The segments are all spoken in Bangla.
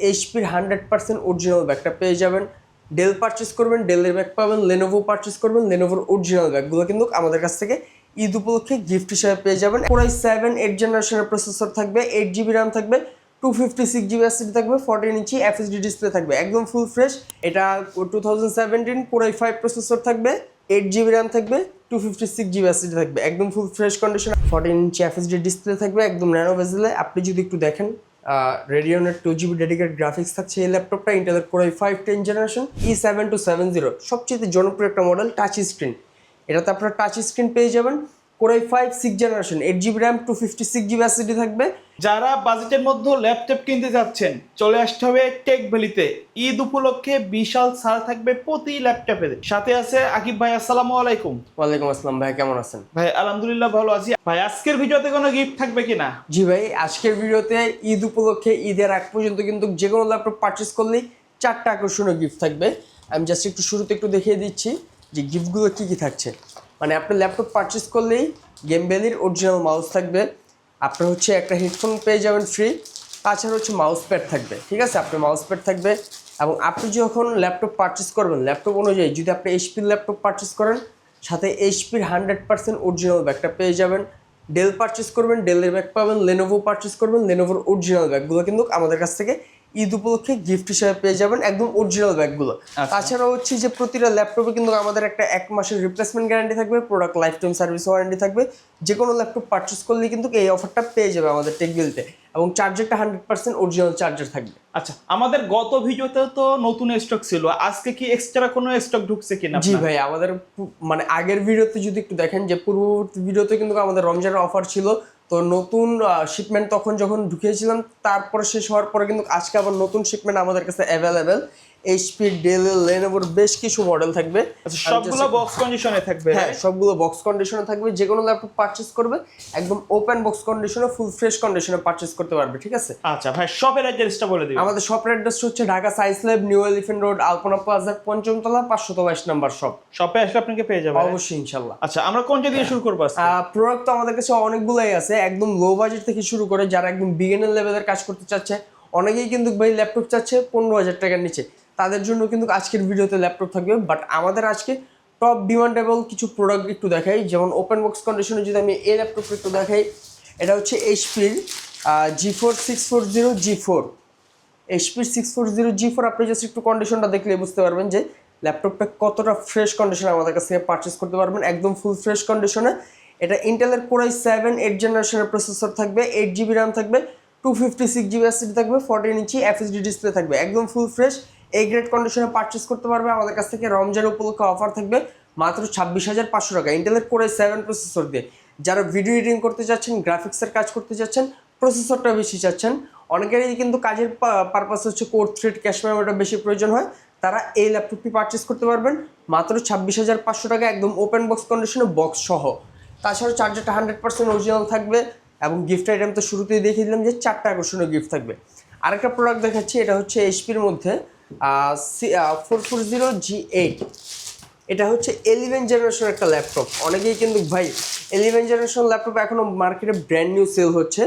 এইচপির 100% অরিজিনাল ব্যাগটা পেয়ে যাবেন। ডেল পারচেস করবেন, ডেলের ব্যাগ পাবেন। লেনোভো পারচেস করবেন, লেনোভোর অরিজিনাল ব্যাগগুলো কিন্তু আমাদের কাছ থেকে ঈদ উপলক্ষে গিফট হিসেবে পেয়ে যাবেন। কোরাই 7 8 জেনারেশনের প্রসেসর থাকবে, 8 GB র্যাম থাকবে, 256 GB এসএসডি থাকবে, 14 ইঞ্চি এফএসডি ডিসপ্লে থাকবে, একদম ফুল ফ্রেশ। এটা 2017 কোরাই 5 প্রসেসর থাকবে, 8 GB র্যাম থাকবে, 256 GB এসএসডি থাকবে, একদম ফুল ফ্রেশ কন্ডিশন, 14 ইঞ্চি এফএসডি ডিসপ্লে থাকবে, একদম ন্যানো বেজেলে। আপনি যদি একটু দেখেন রেডিয়নের 2 GB ডেডিকেটেড গ্রাফিক্স থাকছে এই ল্যাপটপটা। ইন্টেলের কোরাই 5 10 জেনারেশন E7270 সবচেয়ে জনপ্রিয় একটা মডেল, টাচ স্ক্রিন। এটাতে আপনারা টাচ স্ক্রিন পেয়ে যাবেন। Core i 5 6 generation, 8 GB RAM, 256 GB SSD থাকবে। যারা বাজেটের মধ্যে ল্যাপটপ কিনতে যাচ্ছেন চলে আসতে হবে টেক ভ্যালিতে। ঈদ উপলক্ষে বিশাল ছাড় থাকবে প্রতি ল্যাপটপে। সাথে আছে আকিব ভাই, আসসালামু আলাইকুম। ওয়ালাইকুম আসসালাম ভাই, কেমন আছেন? ভাই আলহামদুলিল্লাহ ভালো আছি। ভাই আজকের ভিডিওতে কোনো গিফট থাকবে কিনা? জি ভাই, আজকের ভিডিওতে ঈদ উপলক্ষে ঈদের আগ পর্যন্ত কিন্তু যে কোনো ল্যাপটপ পারচেস করলেই 4টা আকর্ষণীয় গিফট থাকবে। আমি জাস্ট একটু শুরুতে একটু দেখিয়ে দিচ্ছি যে গিফটগুলো কী কী থাকছে। মানে আপনি ল্যাপটপ পারচেস করলেই গেম ভ্যালির অরিজিনাল মাউস থাকবে, আপনার হচ্ছে একটা হেডফোন পেয়ে যাবেন ফ্রি, তাছাড়া হচ্ছে মাউস প্যাড থাকবে। ঠিক আছে, আপনার মাউস প্যাড থাকবে। এবং আপনি যখন ল্যাপটপ পারচেস করবেন, ল্যাপটপ অনুযায়ী যদি আপনি এইচপির ল্যাপটপ পারচেস করেন, সাথে এইচপির 100% অরিজিনাল ব্যাগটা পেয়ে যাবেন। ডেল পারচেস করবেন, ডেলের ব্যাগ পাবেন। লেনোভো পারচেস করবেন, লেনোভোর অরিজিনাল ব্যাগগুলো কিন্তু আমাদের কাছ থেকে ঈদ উপলক্ষে গিফট হিসেবে পেয়ে যাবেন, একদম অরিজিনাল ব্যাগগুলো। তাছাড়াও হচ্ছে যে প্রতিটা ল্যাপটপে কিন্তু আমাদের একটা 1 মাসের রিপ্লেসমেন্ট গ্যারান্টি থাকবে, product life time service warranty থাকবে। যে কোনো ল্যাপটপ পারচেস করলে কিন্তু এই অফারটা পেয়ে যাবে আমাদের টেকবিলতে। এবং চার্জারটা 100% অরিজিনাল চার্জার থাকবে। আচ্ছা, আমাদের গত ভিডিওতে তো নতুন স্টক ছিল, আজকে কি এক্সট্রা কোনো স্টক ঢুকছে কিনা? জি ভাই, আমাদের মানে আগের ভিডিওতে যদি একটু দেখেন যে পূর্ববর্তী ভিডিওতে কিন্তু আমাদের রমজানের অফার ছিল। তো নতুন শিপমেন্ট তখন যখন ঢুকিয়েছিলাম, তারপরে শেষ হওয়ার পরে কিন্তু আজকে আবার নতুন শিপমেন্ট আমাদের কাছে অ্যাভেলেবেল। এইচপি, ডেল, লেনোভোর বেশ কিছু মডেল থাকবে। সবগুলো বক্স কন্ডিশনে থাকবে? হ্যাঁ, সবগুলো বক্স কন্ডিশনে থাকবে। যে কোনো ল্যাপটপ পারচেস করবে একদম ওপেন বক্স কন্ডিশনে, ফুল ফ্রেশ কন্ডিশনে পারচেস করতে পারবে। ঠিক আছে। আচ্ছা ভাই, শপের অ্যাড্রেসটা বলে দিন। আমাদের শপের অ্যাড্রেস হচ্ছে Dhaka science lab, new elephant road, Alpana প্লাজার ৫ম তলা, 522 নম্বর শপ। শপে আসলে আপনাকে পেয়ে যাবে অবশ্যই ইনশাআল্লাহ। আচ্ছা, আমরা কোনটা দিয়ে শুরু করব আজকে? প্রোডাক্ট তো আমাদের কাছে অনেকগুলাই আছে, একদম লো বাজেট থেকে শুরু করে যারা একদম বিগিনার লেভেলের কাজ করতে চাচ্ছে, অনেকেই কিন্তু ভাই ল্যাপটপ চাচ্ছে 15,000 টাকার নিচে, তাদের জন্য কিন্তু আজকের ভিডিওতে ল্যাপটপ থাকবে। বাট আমাদের আজকে টপ ডিমান্ডেবল কিছু প্রোডাক্ট একটু দেখাই। যেমন ওপেন বক্স কন্ডিশনে যদি আমি এই ল্যাপটপটা একটু দেখাই, এটা হচ্ছে এইচপির G4 640 G4। এইচপির 640 G4 আপনি জাস্ট একটু কন্ডিশনটা দেখলে বুঝতে পারবেন যে ল্যাপটপটা কতটা ফ্রেশ কন্ডিশনে আমাদের কাছ থেকে পারচেস করতে পারবেন, একদম ফুল ফ্রেশ কন্ডিশনে। এটা ইন্টেলের কোরাই 7 8 জেনারেশনের প্রসেসর থাকবে, 8 GB র্যাম থাকবে, 256 GB এসএসডি থাকবে, 14 ইঞ্চি এফএসডি ডিসপ্লে থাকবে, একদম ফুল ফ্রেশ এই গ্রেড কন্ডিশনে পারচেস করতে পারবে। আমাদের কাছ থেকে রমজান উপলক্ষে অফার থাকবে মাত্র 26,500 টাকা ইন্টেলের কোরাই 7 প্রসেসর দিয়ে। যারা ভিডিও এডিটিং করতে চাচ্ছেন, গ্রাফিক্সের কাজ করতে চাচ্ছেন, প্রসেসরটা বেশি চাচ্ছেন, অনেকেরই কিন্তু কাজের পারপাস হচ্ছে কোর থ্রেড, ক্যাশ মেমোরিটা বেশি প্রয়োজন হয়, তারা এই ল্যাপটপটি পারচেস করতে পারবেন মাত্র 26,500 টাকা, একদম ওপেন বক্স কন্ডিশনে, বক্স সহ। তাছাড়াও চার্জারটা 100% অরিজিনাল থাকবে। এবং গিফট আইটেম তো শুরুতেই দেখিয়ে দিলাম যে 4টা আকর্ষণীয় গিফট থাকবে। আরেকটা প্রোডাক্ট দেখাচ্ছি, এটা হচ্ছে এইচপির মধ্যে 440 G8। এটা হচ্ছে 11 জেনারেশন একটা ল্যাপটপ। অনেকেই কিন্তু ভাই 11 জেনারেশন ল্যাপটপ এখনও মার্কেটে ব্র্যান্ড নিউ সেল হচ্ছে।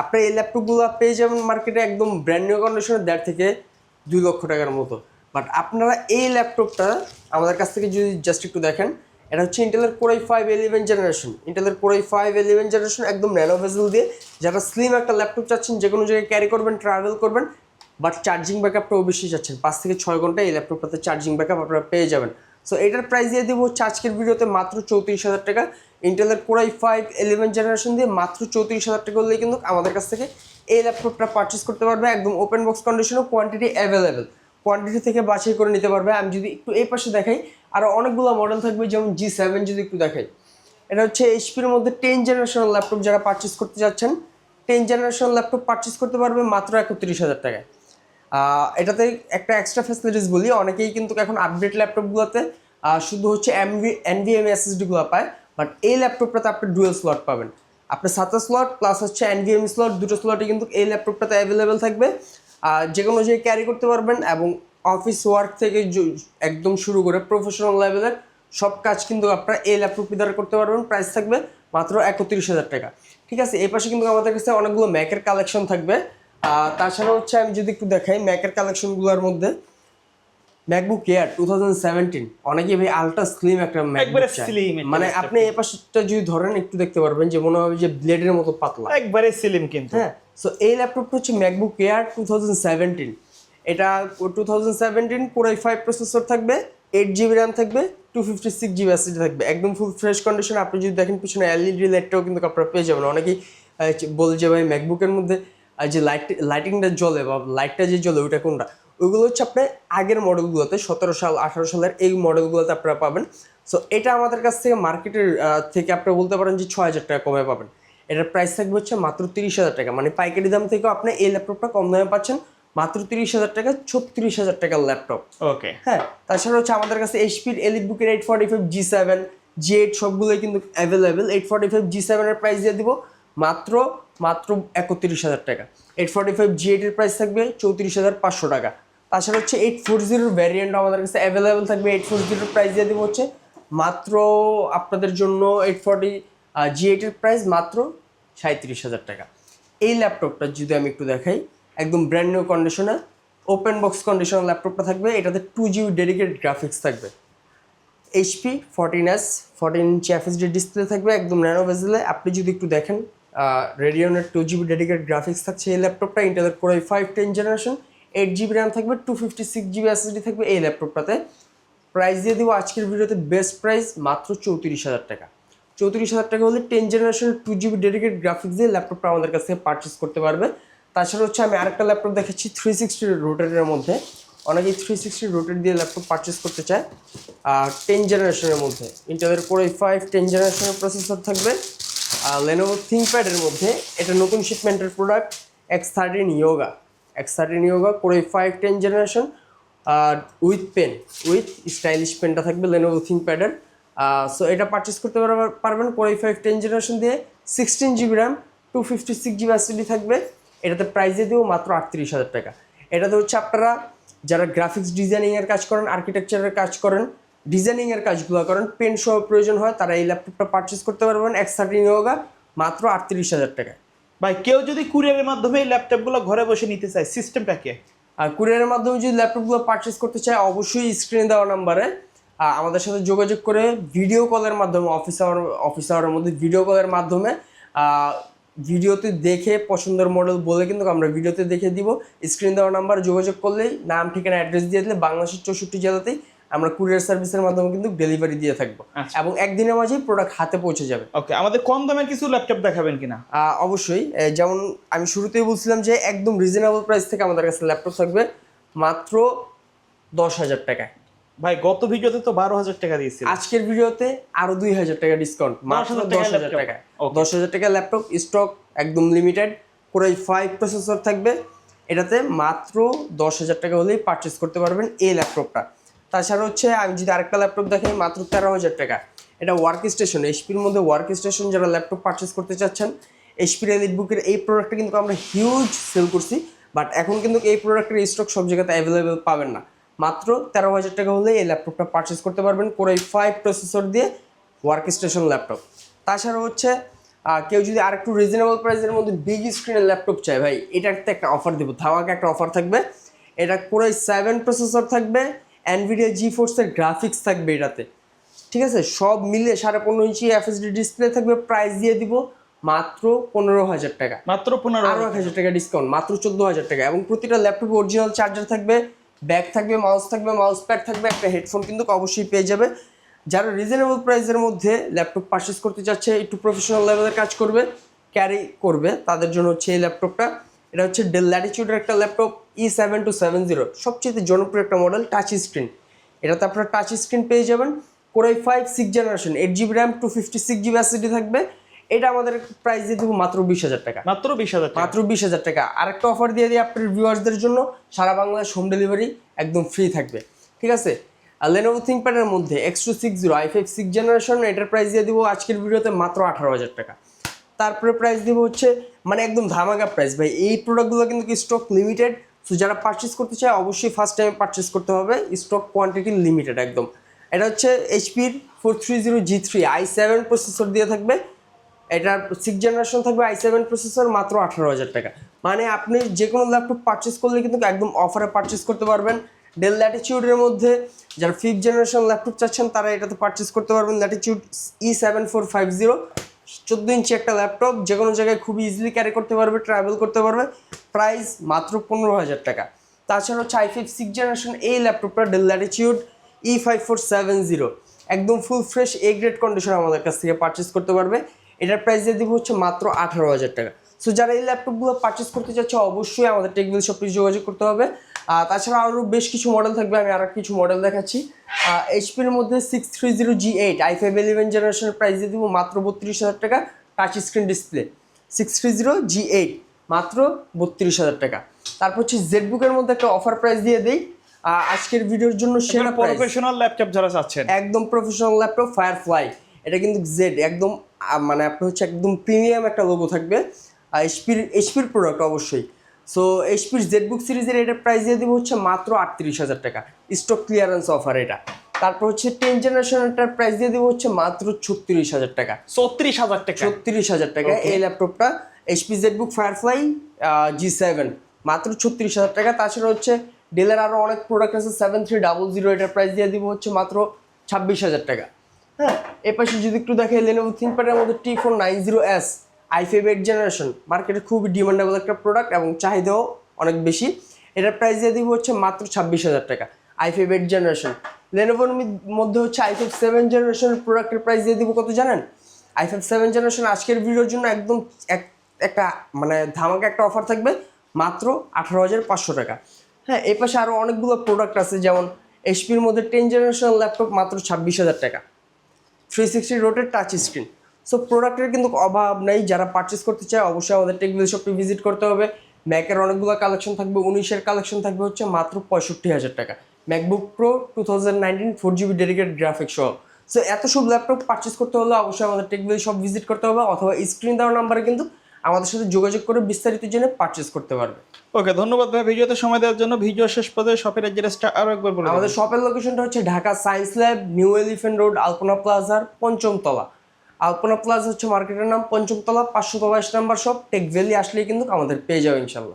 আপনি এই ল্যাপটপগুলো পেয়ে যাবেন মার্কেটে একদম ব্র্যান্ড নিউ কন্ডিশনে 1.5 থেকে 2 লক্ষ টাকার মতো। বাট আপনারা এই ল্যাপটপটা আমাদের কাছ থেকে যদি জাস্ট একটু দেখেন, এটা হচ্ছে ইন্টেলের কোরাই 5 11 জেনারেশন। ইন্টেলের কোরাই 5 11 জেনারেশন, একদম ন্যানো ভেজেল দিয়ে। যারা স্লিম একটা ল্যাপটপ চাচ্ছেন, যে কোনো জায়গায় ক্যারি করবেন, ট্রাভেল করবেন, বাট চার্জিং ব্যাকআপটাও বেশি চাচ্ছেন, 5 থেকে 6 ঘন্টা এই ল্যাপটপটাতে চার্জিং ব্যাকআপ আপনারা পেয়ে যাবেন। সো এটার প্রাইস দিয়ে দেবো হচ্ছে আজকের ভিডিওতে মাত্র 34,000 টাকা। ইন্টেলের কোরাই 5 11 জেনারেশন দিয়ে মাত্র 34,000 টাকা হলেই কিন্তু আমাদের কাছ থেকে এই ল্যাপটপটা পারচেস করতে পারবে, একদম ওপেন বক্স কন্ডিশনও, কোয়ান্টিটি অ্যাভেলেবেল, কোয়ান্টিটি থেকে বাছাই করে নিতে পারবে। আমি যদি একটু এই পাশে দেখাই, আরও অনেকগুলো মডেল থাকবে, যেমন G7 যদি একটু দেখাই, এটা হচ্ছে এইচপির মধ্যে 10 জেনারেশন ল্যাপটপ। যারা পারচেস করতে যাচ্ছেন 10 জেনারেশন ল্যাপটপ পারচেস করতে পারবে মাত্র 31,000 টাকায়। এটাতে একটা এক্সট্রা ফ্যাসিলিটিস বলি, অনেকেই কিন্তু এখন আপডেট ল্যাপটপগুলোতে শুধু হচ্ছে NVMe এসএসডিগুলো পায়, বাট এই ল্যাপটপটাতে আপনি ডুয়েল স্লট পাবেন। আপনার 7টা স্লট প্লাস হচ্ছে NVMe স্লট, দুটো স্লটই কিন্তু এই ল্যাপটপটাতে অ্যাভেলেবেল থাকবে। যে কোনো জায়গায় ক্যারি করতে পারবেন এবং অফিস ওয়ার্ক থেকে একদম শুরু করে প্রফেশনাল লেভেলের সব কাজ কিন্তু আপনারা এই ল্যাপটপটি দ্বারা করতে পারবেন। প্রাইস থাকবে মাত্র 31,000 টাকা। ঠিক আছে, এই পাশে কিন্তু আমাদের কাছে অনেকগুলো ম্যাকের কালেকশন থাকবে। তাছাড়া হচ্ছে আমি যদি একটু দেখাই ম্যাকের কালেকশনগুলোর মধ্যে ম্যাকবুক এয়ার 2017 অনেকেই ভাই আলট্রা স্লিম একটা একবারে ম্যাকবুক চায়। slim একটা মানে laptop আপনি এই পাশটা যদি ধরেন একটু দেখতে পারবেন যে মনে হবে যে ব্লেডের মতো পাতলা। একবারে স্লিম কিন্তু। হ্যাঁ, সো এই ল্যাপটপটা হচ্ছে ম্যাকবুক এয়ার 2017। এটা 2017 কোর i5 প্রসেসর থাকবে, 8GB র্যাম থাকবে, 256GB এসএসডি থাকবে, একদম ফুল ফ্রেশ কন্ডিশন। আপনি যদি দেখেন পিছনে এলইডি লাইটটাও কিন্তু আপনারা পেয়ে যাবেন। অনেকেই বলে যে ভাই ম্যাকবুকের মধ্যে যে লাইটিংটা জ্বলে বা লাইটটা যে জ্বলে ওইটা কোনটা, ওইগুলো হচ্ছে আপনার আগের মডেলগুলোতে 17 সাল 18 সালের এই মডেলগুলোতে আপনারা পাবেন। সো এটা আমাদের কাছ থেকে মার্কেটের থেকে আপনারা বলতে পারেন যে 6000 টাকা কমে পাবেন। এটার প্রাইস থাকবে হচ্ছে মাত্র 30,000 টাকা, মানে পাইকারি দাম থেকেও আপনি এই ল্যাপটপটা কম দামে পাচ্ছেন মাত্র 30,000 টাকা, 36,000 টাকার ল্যাপটপ। ওকে, হ্যাঁ, তাছাড়া হচ্ছে আমাদের কাছে এইচপির এলিটবুকের 845 G7 G8 সবগুলোই কিন্তু অ্যাভেলেবেল। 845 G7 এর প্রাইস দিয়ে দিব মাত্র 31,000 টাকা। 845 G8 এর প্রাইস থাকবে 34,500 টাকা। তাছাড়া হচ্ছে 840 ভ্যারিয়েন্ট আমাদের কাছে অ্যাভেলেবেল থাকবে। 840 প্রাইস দিয়ে দিব হচ্ছে মাত্র আপনাদের জন্য 840 G8 এর প্রাইস মাত্র 37,000 টাকা। এই ল্যাপটপটা যদি আমি একটু দেখাই, একদম ব্র্যান্ড নিউ কন্ডিশনে ওপেন বক্স কন্ডিশনার ল্যাপটপটা থাকবে। এটাতে 2GB ডেডিকেটেড গ্রাফিক্স থাকবে। HP 14S 14 ইঞ্চি FHD ডিসপ্লে থাকবে, একদম ন্যানো বেজেলে। আপনি যদি একটু দেখেন রেডিয়নের 2GB ডেডিকেটেড গ্রাফিক্স থাকছে এই ল্যাপটপটা। ইন্টেলের core i5 10th generation, 8GB RAM থাকবে, 256GB এসএসডি থাকবে এই ল্যাপটপটাতে। প্রাইস দিয়ে দিব আজকের ভিডিওতে বেস্ট প্রাইস মাত্র 34,000 টাকা। 34,000 টাকা হলে 10th জেনারেশনের 2GB ডেডিকেটেড গ্রাফিক্স দিয়ে ল্যাপটপটা আমাদের কাছ থেকে পারচেস করতে পারবে। তাছাড়া হচ্ছে আমি আরেকটা ল্যাপটপ দেখাচ্ছি 360 রোটেটের মধ্যে। অনেকেই 360 রোটেট দিয়ে ল্যাপটপ পারচেস করতে চায়। 10th জেনারেশনের মধ্যে ইন্টেলের কোর i5 10th জেনারেশনের প্রসেসর থাকবে। লেনোভো থিংকপ্যাডের মধ্যে এটা নতুন শিপমেন্টের product X13 Yoga। X13 Yoga core i5 10th generation with pen, with stylish পেনটা থাকবে লেনোভো থিংকপ্যাডের। সো এটা পারচেস করতে পারবেন কোর i5 10th জেনারেশন দিয়ে। 16GB র্যাম, 256GB এসএসডি থাকবে। এটাতে প্রাইস দিয়ে দেবো মাত্র 38,000 টাকা। এটাতে হচ্ছে আপনারা যারা গ্রাফিক্স ডিজাইনিংয়ের কাজ করেন, আর্কিটেকচারের কাজ করেন, ডিজাইনিংয়ের কাজগুলো করেন, পেন সহ প্রয়োজন হয়, তারা এই ল্যাপটপটা পারচেস করতে পারবেন X13 Yoga মাত্র 38,000 টাকায়। ভাই কেউ যদি কুরিয়ারের মাধ্যমে এই ল্যাপটপগুলো ঘরে বসে নিতে চায়, সিস্টেমটা কি? আর কুরিয়ারের মাধ্যমে যদি ল্যাপটপগুলো পারচেস করতে চায়, অবশ্যই স্ক্রিনে দেওয়া নাম্বারে আমাদের সাথে যোগাযোগ করে ভিডিও কলের মাধ্যমে, অফিস আওয়ারের মধ্যে ভিডিও কলের মাধ্যমে ভিডিওতে দেখে পছন্দের মডেল বলে কিন্তু আমরা ভিডিওতে দেখে দিব। স্ক্রিন দেওয়া নাম্বার যোগাযোগ করলেই নাম, ঠিকানা, অ্যাড্রেস দিয়ে দিলে বাংলাদেশের 64 জেলাতেই আমরা কুরিয়ার সার্ভিসের মাধ্যমে কিন্তু ডেলিভারি দিয়ে থাকবো এবং একদিনের মাঝেই প্রোডাক্ট হাতে পৌঁছে যাবে। ওকে, আমাদের কম দামের কিছু ল্যাপটপ দেখাবেন কিনা? অবশ্যই, যেমন আমি শুরুতেই বলছিলাম যে একদম রিজনেবল প্রাইস থেকে আমাদের কাছে ল্যাপটপ থাকবে মাত্র 10,000 টাকায়। ভাই গত ভিডিওতে তো 12,000 টাকা দিয়েছিল, আজকের ভিডিওতে আরো 2,000 টাকা ডিসকাউন্ট, মাত্র 10,000 টাকা। 10,000 টাকা ল্যাপটপ স্টক একদম লিমিটেড। কোর i5 প্রসেসর থাকবে এটাতে, মাত্র 10,000 টাকা হলেই পারচেস করতে পারবেন এই ল্যাপটপটা। তাছাড়া হচ্ছে আমি যদি আরেকটা ল্যাপটপ দেখাই মাত্র 13,000 টাকা। এটা ওয়ার্ক স্টেশন, এইচপির মধ্যে ওয়ার্ক স্টেশন যারা ল্যাপটপ পারচেস করতে চাচ্ছেন, এইচপির এলিটবুকের এই প্রোডাক্টটা কিন্তু আমরা হিউজ সেল করছি, বাট এখন কিন্তু এই প্রোডাক্টের স্টক সব জায়গাতে অ্যাভেলেবেল পাবেন না। মাত্র 13,000 টাকা হলে এই ল্যাপটপটা পারচেস করতে পারবেন কোর i5 প্রসেসর দিয়ে ওয়ার্ক স্টেশন ল্যাপটপ। তাছাড়া হচ্ছে কেউ যদি আরেকটু রিজনেবল প্রাইসের মধ্যে বিগ স্ক্রিনের ল্যাপটপ চায়, ভাই এটাতে একটা অফার দেবো, ধামাকা একটা অফার থাকবে। এটা কোর i7 প্রসেসর থাকবে, NVIDIA GeForce-এর গ্রাফিক্স থাকবে এটাতে, ঠিক আছে? সব মিলে 15.5 ইঞ্চি FHD ডিসপ্লে থাকবে। প্রাইস দিয়ে দিব মাত্র 15,000 টাকা। মাত্র 15, আরও 1,000 টাকা ডিসকাউন্ট, মাত্র 14,000 টাকা। এবং প্রতিটা ল্যাপটপে অরিজিনাল চার্জার থাকবে, ব্যাগ থাকবে, মাউস থাকবে, মাউস প্যাড থাকবে, একটা হেডফোন কিন্তু অবশ্যই পেয়ে যাবে। যারা রিজনেবল প্রাইসের মধ্যে ল্যাপটপ পারচেস করতে চাচ্ছে, একটু প্রফেশনাল লেভেলের কাজ করবে, ক্যারি করবে, তাদের জন্য হচ্ছে এই ল্যাপটপটা। এটা হচ্ছে ডেল ল্যাটিটিউডের একটা ল্যাপটপ E7270, সবচেয়ে জনপ্রিয় একটা মডেল, টাচ স্ক্রিন। এটাতে আপনারা টাচ স্ক্রিন পেয়ে যাবেন। Core i5 6th generation, 8GB RAM, 256GB SSD থাকবে। এটা আমাদের প্রাইস দিয়ে দেবো মাত্র 20,000 টাকা। মাত্র 20,000 টাকা। মাত্র 20,000 টাকা। আরেকটা অফার দিয়ে দিই আপনার ভিউয়ার্সদের জন্য, সারা বাংলাদেশ হোম ডেলিভারি একদম ফ্রি থাকবে, ঠিক আছে? আর লেনোভো থিংকপ্যাডের মধ্যে X260 i5 6th জেনারেশন, এটার প্রাইস দিয়ে দিব আজকের ভিডিওতে মাত্র 18,000 টাকা। তারপরে প্রাইস দিব হচ্ছে মানে একদম ধামাকা প্রাইস, ভাই এই প্রোডাক্টগুলো কিন্তু স্টক লিমিটেড। সো যারা পারচেস করতে চায় অবশ্যই ফার্স্ট টাইম পারচেস করতে হবে, স্টক কোয়ান্টিটি লিমিটেড একদম। এটা হচ্ছে HPর 430 G3 i7 প্রসেসর দিয়ে থাকবে, এটার 6th জেনারেশন থাকবে i7 প্রসেসর, মাত্র 18,000 টাকা। মানে আপনি যে কোনো ল্যাপটপ পারচেস করলে কিন্তু একদম অফারে পারচেস করতে পারবেন। ডেল ল্যাটিটিউডের মধ্যে যারা 5th জেনারেশন ল্যাপটপ চাচ্ছেন তারা এটাতে পারচেস করতে পারবেন। ল্যাটিটিউড E7450 14 ইঞ্চি একটা ল্যাপটপ, যে কোনো জায়গায় খুব ইজিলি ক্যারি করতে পারবে, ট্রাভেল করতে পারবে। প্রাইস মাত্র 15,000 টাকা। তাছাড়া হচ্ছে i5 6th জেনারেশন এই ল্যাপটপটা ডেল ল্যাটিটিউড E5470 একদম ফুল ফ্রেশ গ্রেড কন্ডিশন আমাদের কাছ থেকে পারচেস করতে পারবে। এটার প্রাইস দিয়ে দিব হচ্ছে মাত্র 18,000 টাকা। সো যারা এই ল্যাপটপগুলো পারচেস করতে চাচ্ছে অবশ্যই আমাদের টেকভিল শপে যোগাযোগ করতে হবে। তাছাড়া আরও বেশ কিছু মডেল থাকবে, আমি আর কিছু মডেল দেখাচ্ছি। এইচপির মধ্যে 630G8 i5 11 জেনারেশনের প্রাইস দিয়ে দিব মাত্র 32,000 টাকা, টাচ স্ক্রিন ডিসপ্লে। 630G8 মাত্র 32,000 টাকা। তারপর হচ্ছে জেডবুকের মধ্যে একটা অফার প্রাইস দিয়ে দেই আজকের ভিডিওর জন্য, সেরা প্রফেশনাল ল্যাপটপ যারা চাচ্ছেন, একদম প্রফেশনাল ল্যাপটপ ফায়ারফ্লাই। এটা কিন্তু জেড একদম মানে আপনার হচ্ছে একদম প্রিমিয়াম একটা লোগো থাকবে। এইচপির প্রোডাক্ট অবশ্যই। সো এইচপির জেডবুক সিরিজের এটার প্রাইস দিয়ে দেবো হচ্ছে মাত্র 38,000 টাকা, স্টক ক্লিয়ারেন্স অফার এটা। তারপর হচ্ছে 10th জেনারেশনটার প্রাইস দিয়ে দেবো হচ্ছে মাত্র 36,000 টাকা। 36,000 টাকা, 36,000 টাকা এই ল্যাপটপটা। এইচপি জেডবুক ফায়ারফ্লাই G7 মাত্র 36,000 টাকা। তাছাড়া হচ্ছে ডেলের আরও অনেক প্রোডাক্ট আছে 7300, এটার প্রাইস দিয়ে দিব হচ্ছে মাত্র 26,000 টাকা। হ্যাঁ, এর পাশে যদি একটু দেখে লেনোভো থিংকপ্যাডের মধ্যে T490S i5 8th জেনারেশন, মার্কেটে খুবই ডিমান্ডেবল একটা প্রোডাক্ট এবং চাহিদাও অনেক বেশি। এটার প্রাইস দিয়ে দিব হচ্ছে মাত্র 26,000 টাকা, i5 8th জেনারেশন। লেনোভোর মধ্যে হচ্ছে i5 7th জেনারেশনের প্রোডাক্টের প্রাইস দিয়ে দিব কত জানেন? i5 7th জেনারেশন আজকের ভিডিওর জন্য একদম একটা মানে ধামাকা একটা অফার থাকবে, মাত্র 18,500 টাকা। হ্যাঁ, এই পাশে আরও অনেকগুলো প্রোডাক্ট আছে, যেমন এইচপির মধ্যে 10th জেনারেশন ল্যাপটপ মাত্র 26,000 টাকা, 360 রোটেট টাচ স্ক্রিন। সো প্রোডাক্টের কিন্তু অভাব নেই, যারা পারচেস করতে চায় অবশ্যই আমাদের টেকভিল শপে ভিজিট করতে হবে। ম্যাকের অনেকগুলো কালেকশন থাকবে, 19-এর কালেকশন থাকবে হচ্ছে মাত্র 65,000 টাকা, MacBook pro 2019 4GB dedicated graphics সহ। সো এত সব ল্যাপটপ পারচেস করতে হলে অবশ্যই আমাদের টেকভিল শপ ভিজিট করতে হবে, অথবা স্ক্রিন দেওয়ার নাম্বারে কিন্তু আমাদের সাথে যোগাযোগ করে বিস্তারিত জেনে পারচেস করতে পারবে। ওকে, ধন্যবাদ ভাই ভিডিওতে সময় দেওয়ার জন্য। ভিডিও শেষ পর্যন্ত শপের অ্যাড্রেসটা আরো একবার বলুন। আমাদের শপের লোকেশনটা হচ্ছে Dhaka science lab, new elephant road, Alpana প্লাজার 5ম তলা। আলপনা প্লাজা হচ্ছে মার্কেটের নাম, 5ম তলা 523 নাম্বার শপ। টেক ভ্যালি আসলেই কিন্তু আমাদের পেয়ে যাবে ইনশাল্লাহ।